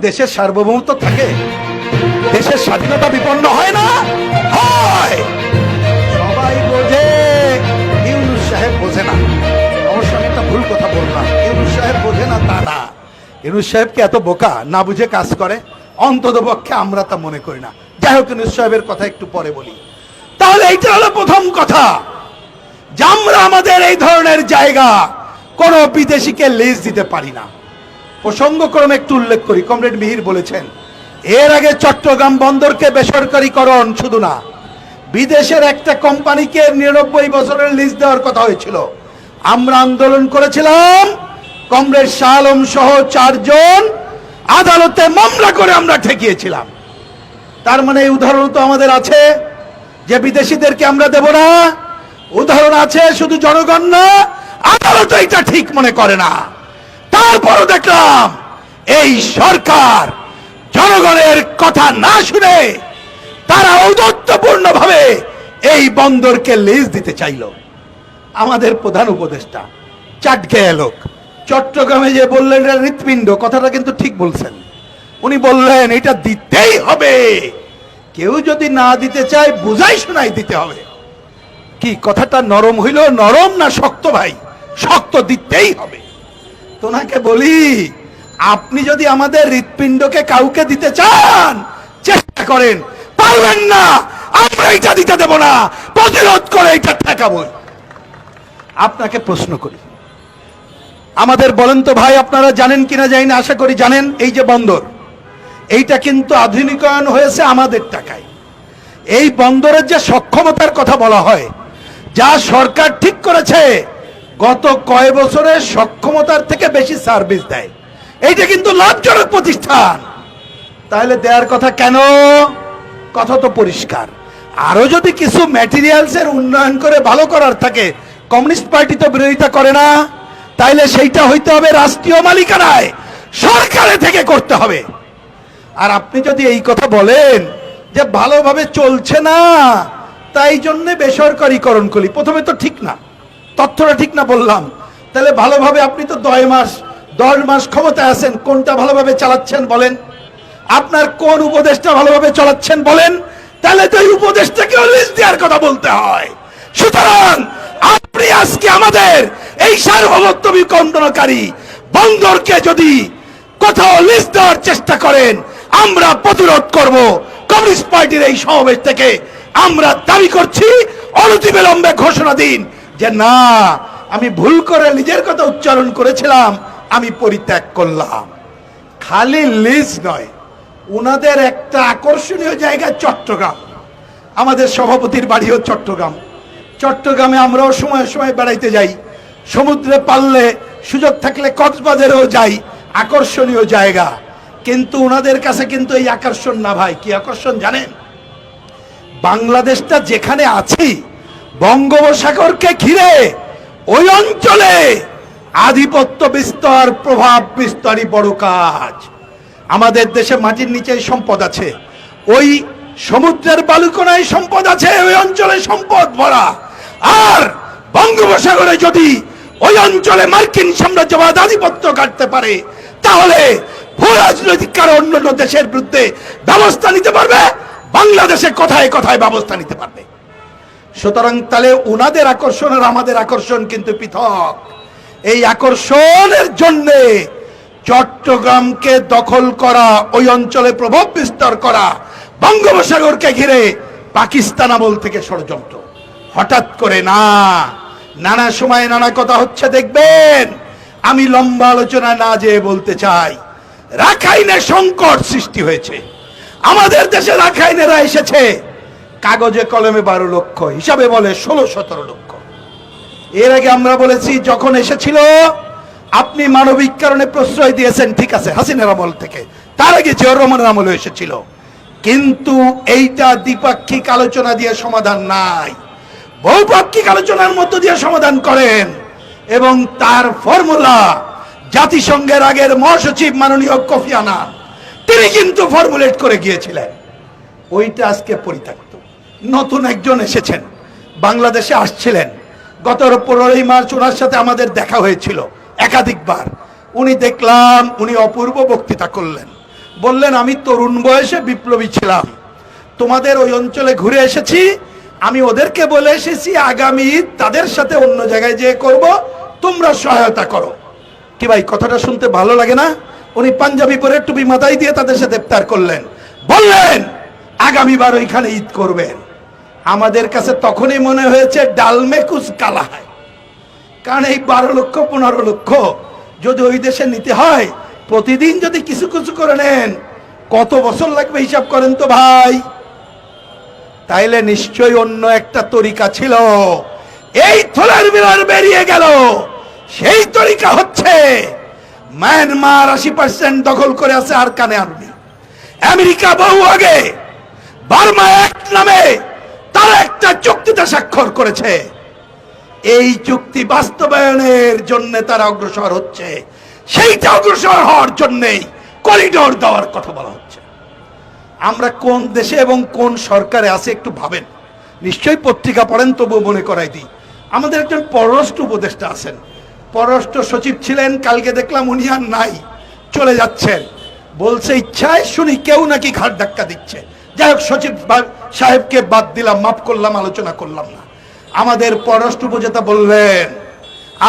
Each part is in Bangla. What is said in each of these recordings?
দেশের সার্বভৌমত্ব থাকে? দেশের স্বাধীনতা বিপন্ন হয় না? হয়। সবাই বোঝে, ইউনূস সাহেব বোঝে না। অবশ্য আমি একটা ভুল কথা বললাম, ইউনূস সাহেব বোঝে না তা না। ইউনূস সাহেবকে এত বোকা না বুঝে কাজ করে, অন্তত পক্ষে আমরা তা মনে করি না। যাই হোক, ইউনূস সাহেবের কথা একটু পরে বলি। তাহলে এইটা হলো প্রথম কথা, যে আমরা আমাদের এই ধরনের জায়গা কোনো বিদেশিকে লিজ দিতে পারি না। প্রসঙ্গক্রমে একটু উল্লেখ করি, কমরেড মিহির বলেছেন এর আগে চট্টগ্রাম বন্দরকে বেসরকারীকরণ শুধু না, বিদেশের একটা কোম্পানিকে 99 বছরের লিজ দেওয়ার কথা হয়েছিল। আমরা আন্দোলন করেছিলাম, কমরেড শাহ আলম সহ 4 জন আদালতে মামলা করে আমরা ঠেকিয়েছিলাম। তার মানে এই উদাহরণ তো আমাদের আছে যে বিদেশিদেরকে আমরা দেব না। উদাহরণ আছে শুধু জনগণ না, আদালত এটা ঠিক মনে করে না। তারপরও দেখলাম এই সরকার জনগণের কথা না শুনে তারা ঔদ্ধত্যপূর্ণ ভাবে এই বন্দরকে লিজ দিতে চাইল। আমাদের প্রধান উপদেষ্টা চাটখেয়া লোক, চট্টগ্রামে যে বললেন এটা হৃৎপিণ্ড, কথাটা কিন্তু ঠিক বলছেন। উনি বললেন এটা দিতেই হবে, কেউ যদি না দিতে চায় বুঝাই শোনাই দিতে হবে। কি কথাটা নরম হইল? নরম না শক্ত? ভাই শক্ত, দিতেই হবে। তোনাকে বলি, আপনি যদি আমাদের হৃৎপিণ্ডকে কাউকে দিতে চান চেষ্টা করেন, পারবেন না, আমরা এটা দিতে দেব না, প্রতিরোধ করে এটা ঠেকাবো। আপনাকে প্রশ্ন করি, আমাদের বলেন তো ভাই, আপনারা জানেন কিনা জানি না, আশা করি জানেন, এই যে বন্দর, এইটা কিন্তু আধুনিকায়ন হয়েছে আমাদের টাকায়। এই বন্দরের যে সক্ষমতার কথা বলা হয়, যা সরকার ঠিক করেছে, গত কয় বছরে সক্ষমতার থেকে বেশি সার্ভিস দেয়। এইটা কিন্তু লাভজনক প্রতিষ্ঠান। তাহলে দেওয়ার কথা কেন? কথা তো পরিষ্কার। আরো যদি কিছু ম্যাটেরিয়ালসের উন্নয়ন করে ভালো করার থাকে, কমিউনিস্ট পার্টি তো বিরোধিতা করে না, তাইলে সেইটা হইতে হবে রাষ্ট্রীয় মালিকানায়, সরকারের থেকে করতে হবে। আর আপনি যদি এই কথা বলেন যে ভালোভাবে চলছে না তাই জন্য বেসরকারীকরণ করি, প্রথমে তো ঠিক না, তথ্যটা ঠিক না বললাম। তাহলে ভালোভাবে আপনি তো 10 মাস ক্ষমতায় আছেন, কোনটা ভালোভাবে চালাচ্ছেন বলেন? আপনার কোন উপদেশটা ভালোভাবে চালাচ্ছেন বলেন? তাহলে তো এই উপদেশটাকে লিজ দেওয়ার কথা বলতে হয়। সুতরাং আপনি আজকে আমাদের এই সার্বভৌমত্ব বিখণ্ডনকারী বন্দরকে যদি কোথাও লিজ দেওয়ার চেষ্টা করেন, আমরা প্রতিরোধ করব। কমিউনিস্ট পার্টির এই সমাবেশ থেকে আমরা দাবি করছি, অনতিবিলম্বে ঘোষণা দিন যে না, আমি ভুল করে লিজের কথা উচ্চারণ করেছিলাম, আমি পরিত্যাগ করলাম। খালি লিজ নয়, উনাদের একটা আকর্ষণীয় জায়গা চট্টগ্রাম। আমাদের সভাপতির বাড়িও চট্টগ্রাম। চট্টগ্রামে আমরাও সময় সময় বেড়াইতে যাই, সমুদ্রে পারলে সুযোগ থাকলে কক্সবাজারেও যাই, আকর্ষণীয় জায়গা। কিন্তু ওনাদের কাছে কিন্তু এই আকর্ষণ না ভাই। কি আকর্ষণ জানেন? বাংলাদেশটা যেখানে আছি, বঙ্গোপসাগরকে ঘিরে ওই অঞ্চলে আধিপত্য বিস্তার, প্রভাব বিস্তারই বড় কাজ। আমাদের দেশে মাটির নিচে সম্পদ আছে, ওই সমুদ্রের বালুকোনায় সম্পদ আছে, ওই অঞ্চলে সম্পদ ভরা। আর বঙ্গোপসাগরে যদি ওই অঞ্চলে মার্কিন সাম্রাজ্যবাদ আধিপত্য কাটতে পারে, তাহলে ভূরাজনৈতিক কারণ অন্যান্য দেশের বিরুদ্ধে ব্যবস্থা নিতে পারবে, বাংলাদেশে কথায় কথায় ব্যবস্থা নিতে পারবে। সুতরাং তাহলে ওনাদের আকর্ষণ আর আমাদের আকর্ষণ কিন্তু পৃথক। এই আকর্ষণের জন্য চট্টগ্রামকে দখল করা, ওই অঞ্চলে প্রভাব বিস্তার করা, বঙ্গোপসাগরকে ঘিরে পাকিস্তান আমল থেকে ষড়যন্ত্র। হঠাৎ করে না, নানা সময় নানা কথা হচ্ছে। দেখবেন, আমি লম্বা আলোচনা না যেয়ে বলতে চাই, রাখাইনে সংকট সৃষ্টি হয়েছে। আমাদের দেশে রাখাইনেরা এসেছে, কাগজে কলমে 12 লক্ষ, হিসাবে বলে 16-17 লক্ষ। এর আগে আমরা বলেছি, যখন এসেছিল আপনি মানবিক কারণে প্রশ্রয় দিয়েছেন, ঠিক আছে, হাসিনার আমল থেকে, তার আগে জিয়াউর রহমানের আমলে এসেছিল। কিন্তু এইটা দ্বিপাক্ষিক আলোচনা দিয়ে সমাধান নাই, বহুপাক্ষিক আলোচনার মধ্য দিয়ে সমাধান করেন। এবং তার ফর্মুলা জাতিসংঘের আগের মহাসচিব মাননীয় কোফি আনান, তিনি কিন্তু ফর্মুলেট করে গিয়েছিলেন। ওইটা আজকে পরিত্যক্ত। নতুন একজন এসেছেন, বাংলাদেশে আসছিলেন, গত 15ই মার্চ ওনার সাথে আমাদের দেখা হয়েছিল একাধিকবার। উনি দেখলাম উনি অপূর্ব বক্তৃতা করলেন, বললেন আমি তরুণ বয়সে বিপ্লবী ছিলাম, তোমাদের ওই অঞ্চলে ঘুরে এসেছি, আমি ওদেরকে বলে এসেছি আগামী ঈদ তাদের সাথে অন্য জায়গায় যেয়ে করব, তোমরা সহায়তা করো। কি ভাই কথাটা শুনতে ভালো লাগে না? উনি পাঞ্জাবি পরে টুপি মাথায় দিয়ে তাদের সাথে ইফতার করলেন, বললেন আগামীবার ওইখানে ঈদ করবেন। আমাদের কাছে তখনই মনে হয়েছে ডালমে কুচ কালা হয়, কারণ এই 12 লক্ষ 15 লক্ষ যদি ওই দেশে নিতে হয়, প্রতিদিন যদি কিছু কিছু করে নেন, কত বছর লাগবে হিসাব করেন তো ভাই। তাইলে নিশ্চয়ই অন্য একটা তরিকা ছিল, এই থলের বিলার বেরিয়ে গেল। সেই তরিকা হচ্ছে মায়ানমার 80% দখল করে আছে আরকানে আর্মি। আমেরিকা বহু আগে বার্মা অ্যাক্ট নামে তারা একটা চুক্তিতে স্বাক্ষর করেছে, এই চুক্তি বাস্তবায়নের জন্য তারা অগ্রসর হচ্ছে। সেইটা অগ্রসর হওয়ার জন্যই করিডোর দেওয়ার কথা বলা হচ্ছে। আমরা কোন দেশে এবং কোন সরকারে আছে একটু ভাবেন, নিশ্চয়ই পত্রিকা পড়েন, তবু মনে করাই দিই। আমাদের একজন পররাষ্ট্র উপদেষ্টা আছেন, পররাষ্ট্র সচিব ছিলেন, কালকে দেখলাম উনি আর নাই, চলে যাচ্ছেন। বলছে ইচ্ছায় শুনি কেউ নাকি ঘাট ধাক্কা দিচ্ছে। যাই হোক, সচিব সাহেবকে বাদ দিলাম, মাফ করলাম, আলোচনা করলাম না। আমাদের পররাষ্ট্র উপদেষ্টা বললেন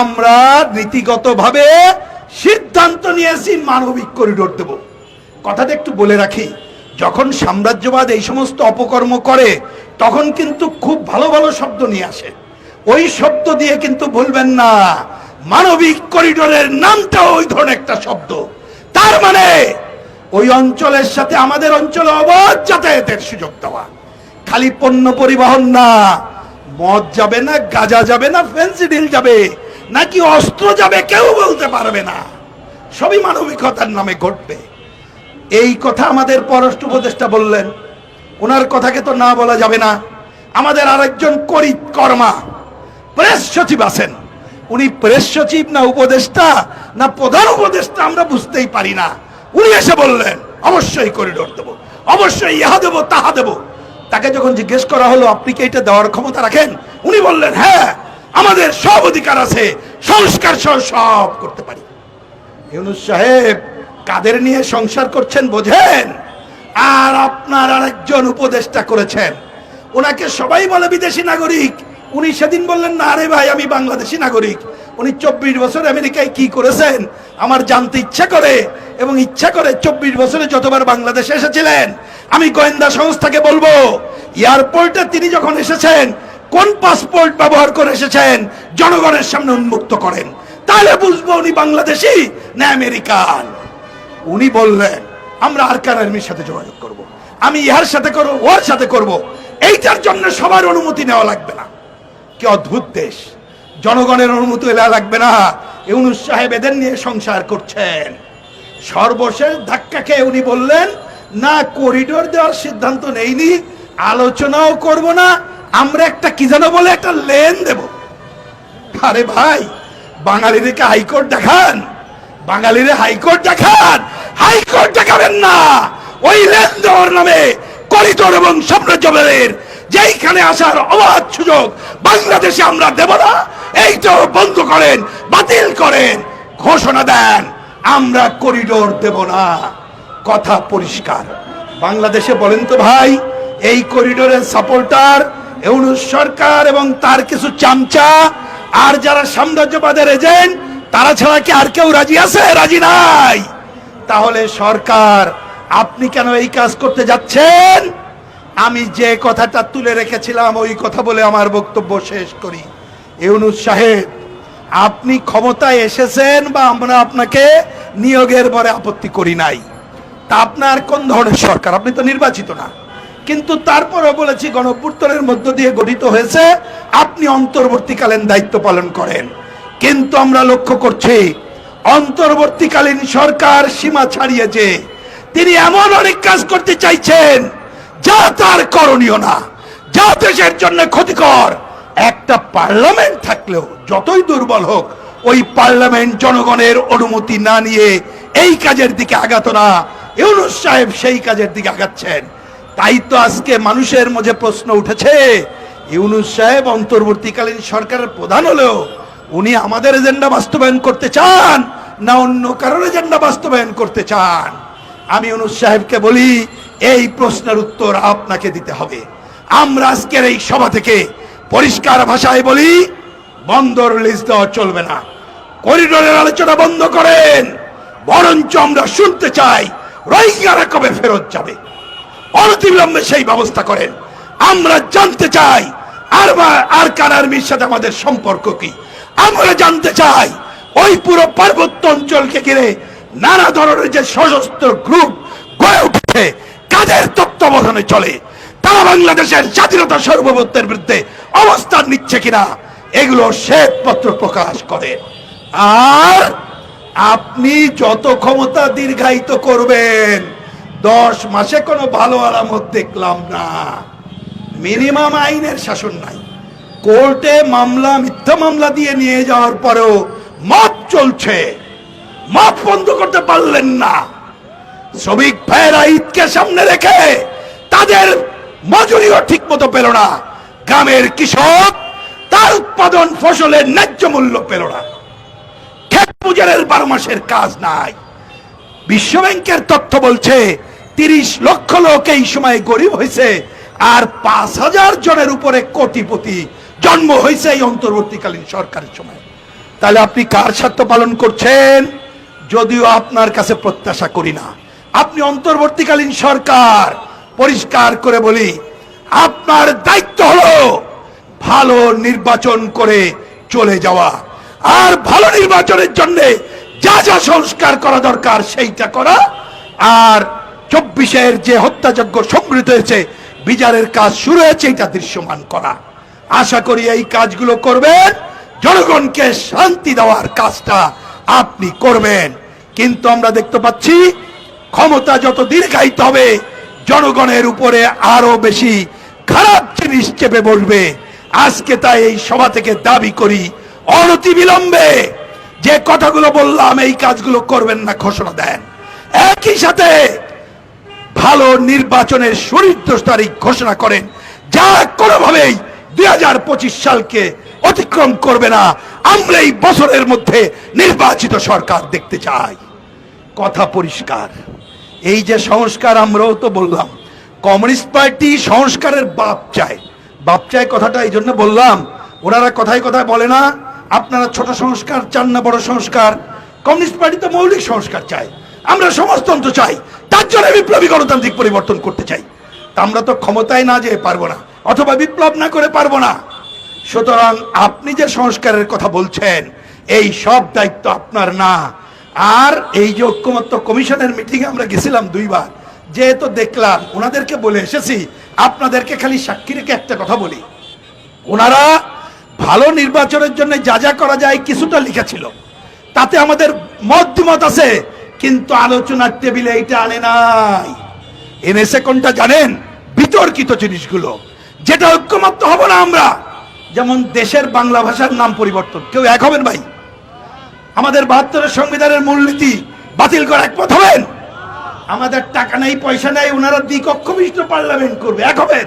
আমরা নীতিগতভাবে সিদ্ধান্ত নিয়েছি মানবিক করিডোর দেব। কথাটা একটু বলে রাখি, যখন সাম্রাজ্যবাদ এই সমস্ত অপকর্ম করে তখন কিন্তু খুব ভালো ভালো শব্দ নিয়ে আসে, ওই শব্দ দিয়ে কিন্তু ভুলবেন না মানবিক করিডোরের নামটাও ওই ধরনের একটা শব্দ। তার মানে ওই অঞ্চলের সাথে আমাদের অঞ্চলে অবাধ যাতায়াতের সুযোগ দেওয়া। খালি পণ্য পরিবহন না, মদ যাবে না, গাঁজা যাবে না, ফেন্সিডিল যাবে নাকি অস্ত্র যাবে কেউ বলতে পারবে না, সবই মানবিকতার নামে ঘটবে। এই কথা আমাদের পররাষ্ট্র উপদেষ্টা বললেন, ওনার কথাকে তো না বলা যাবে না। আমাদের আরেকজন কর্মা প্রেস সচিব আছেন, উনি প্রেস সচিব না উপদেষ্টা না প্রধান উপদেষ্টা আমরা বুঝতেই পারি না। উনি এসে বললেন অবশ্যই করিডোর দেবো, অবশ্যই ইহা দেবো তাহা দেবো। তাকে যখন জিজ্ঞেস করা হলো আপনি কি এটা দেওয়ার ক্ষমতা রাখেন, উনি বললেন হ্যাঁ আমাদের সব অধিকার আছে, সংস্কার সহ সব করতে পারি। ইউনূস সাহেব কাদের নিয়ে সংসার করছেন বোঝেন? আর আপনার আরেকজন উপদেষ্টা করেছেন, ওনাকে সবাই বলে বিদেশি নাগরিক, উনি সেদিন বললেন না রে ভাই আমি বাংলাদেশি নাগরিক। উনি 24 বছর আমেরিকায় কি করেছেন আমার জানতে ইচ্ছা করে, এবং ইচ্ছা করে 24 বছরে যতবার বাংলাদেশে এসেছিলেন আমি গোয়েন্দা সংস্থাকে বলবো এয়ারপোর্টে তিনি যখন এসেছেন কোন পাসপোর্ট ব্যবহার করে এসেছেন জনগণের সামনে উন্মুক্ত করেন, তাহলে বুঝবো উনি বাংলাদেশি না আমেরিকান। উনি বললেন আমরা আরকান আর্মির সাথে যোগাযোগ করব, আমি ইহার সাথে করবো, ওর সাথে করব, এইটার জন্য সবার অনুমতি নেওয়া লাগবে না। কি অদ্ভুত দেশ, জনগণের অনুমতি নেওয়া লাগবে না। ইউনূস সাহেব এদের নিয়ে সংসার করছেন। সর্বশেষ ধাক্কা খেয়ে উনি বললেন না করিডোর দেওয়ার সিদ্ধান্ত নেইনি, আলোচনাও করব না, আমরা একটা কি যেন বলে একটা লেন দেব। আরে ভাই বাঙালিদেরকে হাইকোর্ট দেখান, বাঙালিরে হাইকোর্ট দেখান, হাইকোর্ট দেখাবেন না, ওই লেন দেওয়ার নামে করিডোর এবং সাম্রাজ্যবাদের যেইখানে আসার অবাধ সুযোগ বাংলাদেশে আমরা দেব না, এইটাও বন্ধ করেন, বাতিল করেন, ঘোষণা দেন আমরা করিডোর দেব না। কথা পরিষ্কার। বাংলাদেশে বলেন তো ভাই এই করিডোরের সাপোর্টার ইউনূস সরকার এবং তার কিছু চামচা আর যারা সাম্রাজ্যবাদের এজেন্ট, তারা ছাড়া কি আর কেউ রাজি আছে? রাজি নাই। তাহলে সরকার আপনি কেন এই কাজ করতে যাচ্ছেন? আমি যে কথাটা তুলে রেখেছিলাম ওই কথা বলে আমার বক্তব্য শেষ করি। ইউনূস সাহেব আপনি ক্ষমতায় এসেছেন বা আমরা আপনাকে নিয়োগের পরে আপত্তি করি নাই, তা আপনার কোন ধরনের সরকার? আপনি তো নির্বাচিত না, কিন্তু তারপরও বলেছি গণঅভ্যুত্থানের মধ্য দিয়ে গঠিত হয়েছে, আপনি অন্তর্বর্তীকালীন দায়িত্ব পালন করেন। কিন্তু আমরা লক্ষ্য করছি অন্তর্বর্তীকালীন সরকার সীমা ছাড়িয়েছে, তিনি এমন অনেক কাজ করতে চাইছেন যা তার করণীয় না, যা দেশের জন্য ক্ষতিকর। একটা পার্লামেন্ট থাকলেও যতই দুর্বল হোক ওই পার্লামেন্ট জনগণের অনুমতি না নিয়ে এই কাজের দিকে আগাতো না। ইউনূস সাহেব সেই কাজের দিকে আগাচ্ছেন। তাই তো আজকে মানুষের মধ্যে প্রশ্ন উঠেছে ইউনূস সাহেব অন্তর্বর্তীকালীন সরকারের প্রধান হলেও উনি আমাদের এজেন্ডা বাস্তবায়ন করতে চান না অন্য কারোর এজেন্ডা বাস্তবায়ন করতে চান? আমি ইউনূস সাহেবকে বলি, এই প্রশ্নের উত্তর আপনাকে দিতে হবে। আমরা আজকের এই সভা থেকে পরিষ্কার ভাষায় বলি, বন্দর লিজ দেওয়া চলবে না, করিডোরের আলোচনা বন্ধ করেন। বরঞ্চ আমরা শুনতে চাই রোহিঙ্গারা কবে ফেরত যাবে, অনতিবিলম্বে সেই ব্যবস্থা করেন। আমরা জানতে চাই আরাকান আর্মির সাথে আমাদের সম্পর্ক কি। আমরা জানতে চাই ওই পুরো পার্বত্য অঞ্চলকে ঘিরে নানা ধরনের যে সশস্ত্র গ্রুপ গড়ে উঠেছে, কাদের তত্ত্বাবধানে চলে, তারা বাংলাদেশের স্বাধীনতা সার্বভৌমত্বের বিরুদ্ধে অবস্থান নিচ্ছে কিনা, এগুলো শ্বেতপত্র প্রকাশ করে। আর আপনি যত ক্ষমতা দীর্ঘায়িত করবেন, 10 মাসে কোনো ভালো আলামত দেখলাম না। মিনিমাম আইনের শাসন নাই, কোর্টে মামলা, মিথ্যা মামলা দিয়ে নিয়ে যাওয়ার পরেও মত চলছে, মত বন্ধ করতে পারলেন না। শ্রমিক ভাইয়েরা ঈদকে সামনে রেখে তাদের মজুরিও ঠিক মতো পেল না। গ্রামের কৃষক তার উৎপাদন ফসলের ন্যায্য মূল্য পেল না। ক্ষেত মজুরের 12 মাসের কাজ নাই। বিশ্ব ব্যাংকের তথ্য বলছে 30 লক্ষ লোক এই সময় গরিব হয়েছে, আর 5000 জনের উপরে কোটিপতি জন্ম হয়েছে এই অন্তর্বর্তীকালীন সরকারের সময়। তাহলে আপনি কার স্বার্থ পালন করছেন? যদিও আপনার কাছে প্রত্যাশা করি না। আপনি অন্তর্বর্তীকালীন সরকার, পরিষ্কার করে বলি, আপনার দায়িত্ব হলো ভালো নির্বাচন করে চলে যাওয়া, আর ভালো নির্বাচনের জন্য যা যা সংস্কার করা দরকার সেইটা করা, আর 24-এর যে হত্যাযজ্ঞ সংগৃহীত হয়েছে, বিচারের কাজ শুরু হয়েছে, এটা দৃশ্যমান করা। আশা করি এই কাজগুলো করবেন, জনগণকে শান্তি দেওয়ার কাজটা আপনি করবেন। কিন্তু আমরা দেখতে পাচ্ছি ক্ষমতা যত দীর্ঘায়িত হবে, জনগণের উপরে আরো বেশি খারাপ জিনিস চেপে বসবে। আজকে তাই এই সভা থেকে দাবি করি, অনতিবিলম্বে যে কথাগুলো বললাম এই কাজগুলো করবেন না ঘোষণা দেন। একই সাথে ভালো নির্বাচনের সুনির্দিষ্ট তারিখ ঘোষণা করেন, যা কোনোভাবেই 2025 সালকে অতিক্রম করবে না। আমরা এই বছরের মধ্যে নির্বাচিত সরকার দেখতে চাই। কথা পরিষ্কার। এই যে সংস্কার, আমরাও তো বললাম কমিউনিস্ট পার্টি সংস্কারের বাপ চায়। বাপ চায় কথাটা এই জন্য বললাম, ওনারা কথায় কথায় বলে না আপনারা ছোট সংস্কার চান না বড় সংস্কার। কমিউনিস্ট পার্টি তো মৌলিক সংস্কার চায়, আমরা সমাজতন্ত্র চাই, তার জন্য বিপ্লবী গণতান্ত্রিক পরিবর্তন করতে চাই। তা আমরা তো ক্ষমতায় না যেয়ে পারবো না, অথবা বিপ্লব না করে পারবো না। সুতরাং আপনি যে সংস্কারের কথা বলছেন, এই সব দায়িত্ব আপনার না। আর এই যে ঐক্যমত্য কমিশনের মিটিংয়ে আমরা গেছিলাম 2 বার, যেহেতু দেখলাম, ওনাদেরকে বলে এসেছি, আপনাদেরকে খালি সাক্ষী রেখে একটা কথা বলি, ওনারা ভালো নির্বাচনের জন্য যা যা করা যায় কিছুটা লিখেছিল, তাতে আমাদের মত আছে, কিন্তু আলোচনার টেবিলে এইটা আনে নাই। এনেছে কোনটা জানেন? বিতর্কিত জিনিসগুলো, যেটা ঐক্যমত্য হব না আমরা। যেমন দেশের বাংলা ভাষার নাম পরিবর্তন, কেউ এক হবেন ভাই? আমাদের 72-এর সংবিধানের মূলনীতি বাতিল করে একমত হবেন? আমাদের টাকা নেই, পয়সা নেই, ওনারা দ্বিকক্ষ বিশিষ্ট পার্লামেন্ট করবে, এক হবেন?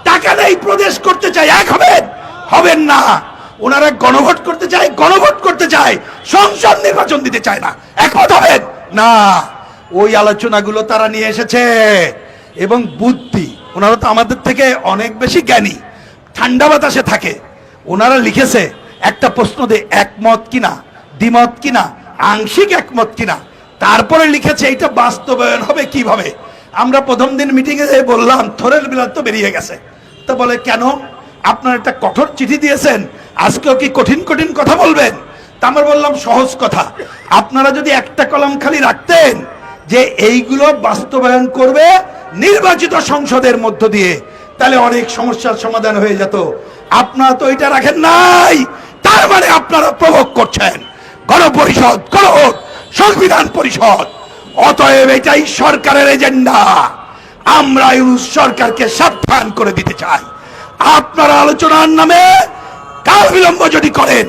টাকা নেই, প্রদেশ করতে চাই, এক হবেন? হবেন না। ওনারা গণভোট করতে চায়, গণভোট করতে চায়, সংসদ নির্বাচন দিতে চায় না, একমত হবেন না। ওই আলোচনাগুলো তারা নিয়ে এসেছে, এবং বুদ্ধি, ওনারা তো আমাদের থেকে অনেক বেশি জ্ঞানী, ঠান্ডা বাতাসে থাকে। ওনারা লিখেছে একটা প্রশ্ন দে, একমত কিনা, দ্বিমত কিনা, আংশিক একমত কিনা, তারপরে লিখেছে এটা বাস্তবায়ন হবে কিভাবে। আমরা প্রথম দিন মিটিং এ বললাম থরের বিলাত তো বেরিয়ে গেছে। তো বলে কেন, আপনার একটা কঠোর চিঠি দিয়েছেন, আজকেও কি কঠিন কঠিন কথা বলবেন? তা আমরা বললাম সহজ কথা, আপনারা যদি একটা কলম খালি রাখতেন যে এইগুলো বাস্তবায়ন করবে নির্বাচিত সংসদের মধ্য দিয়ে, তাহলে অনেক সমস্যার সমাধান হয়ে যেত। আপনারা তো এটা রাখেন নাই, তার মানে আপনারা প্রভোগ করছেন গণপরিষদ, গণভোট, সংবিধান পরিষদ। অতএব এটাই সরকারের এজেন্ডা। আমরা ইউনূস সরকারকে সাবধান করে দিতে চাই, আপনারা আলোচনার নামে কাল বিলম্ব যদি করেন,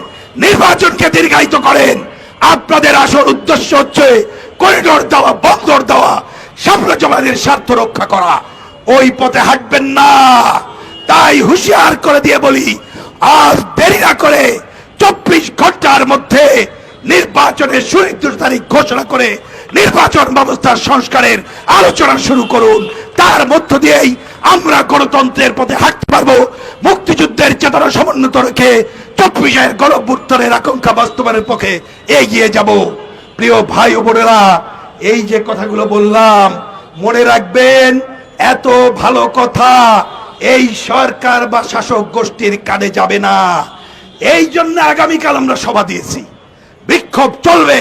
নির্বাচনকে দীর্ঘায়িত করেন, আপনাদের আসল উদ্দেশ্য হচ্ছে করিডোর দেওয়া, বন্দর দেওয়া, সাম্রাজ্যবাদের স্বার্থ রক্ষা করা। ওই পথে হাঁটবেন না। তাই হুঁশিয়ার করে দিয়ে বলি, আজ দেরি না করে 24 ঘন্টার মধ্যে নির্বাচনের সুনির্দিষ্ট তারিখ ঘোষণা করে নির্বাচন ব্যবস্থার সংস্কারের আলোচনা শুরু করুন। তার মধ্য দিয়েই আমরা গণতন্ত্রের পথে হাঁটতে পারবো। মুক্তিযুদ্ধের চেতনা সমুন্নত রেখে 24-এর গণঅভ্যুত্থানের আকাঙ্ক্ষা বাস্তবায়নের পক্ষে এগিয়ে যাব। প্রিয় ভাই ও বোনেরা, এই যে কথাগুলো বললাম মনে রাখবেন, এত ভালো কথা এই সরকার বা শাসক গোষ্ঠীর কানে যাবে না। এই জন্য আগামীকাল আমরা সভা দিয়েছি, বিক্ষোভ চলবে।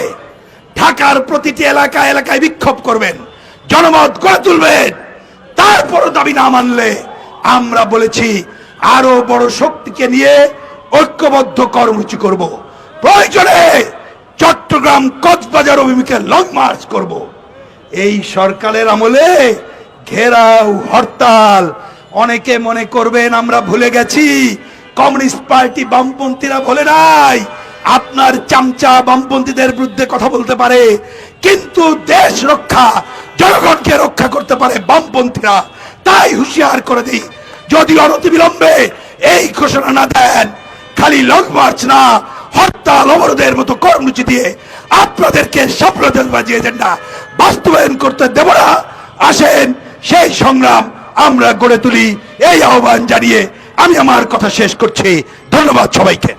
ঢাকার প্রতিটি এলাকায় এলাকায় বিক্ষোভ করবেন, জনমত গড়ে তুলবেন। তারপরও দাবি না মানলে আমরা বলেছি আরো বড় শক্তিকে নিয়ে ঐক্যবদ্ধ কর্মসূচি করব। প্রয়োজনে চট্টগ্রাম কক্সবাজার অভিমুখে লং মার্চ করব। এই সরকারের আমলে ঘেরাও হরতাল, অনেকে মনে করবেন আমরা ভুলে গেছি। কমিউনিস্ট পার্টি বামপন্থীরা বলে নাই। আপনার চামচা বামপন্থীদের বিরুদ্ধে কথা বলতে পারে, কিন্তু দেশ রক্ষা, জনগণকে রক্ষা করতে পারে বামপন্থীরা। তাই হুঁশিয়ার করে দিই, যদি অনতিবিলম্বে এই ঘোষণা না দেন, খালি লং মার্চ না, হরতাল অবরোধের মতো কর্মসূচি দিয়ে আপনাদেরকে সাম্প্রদায়িকবাদী এজেন্ডা বাস্তবায়ন করতে দেব না। আসেন সেই সংগ্রাম আমরা গড়ে তুলি। এই আহ্বান জানিয়ে আমি আমার কথা শেষ করছি। ধন্যবাদ সবাইকে।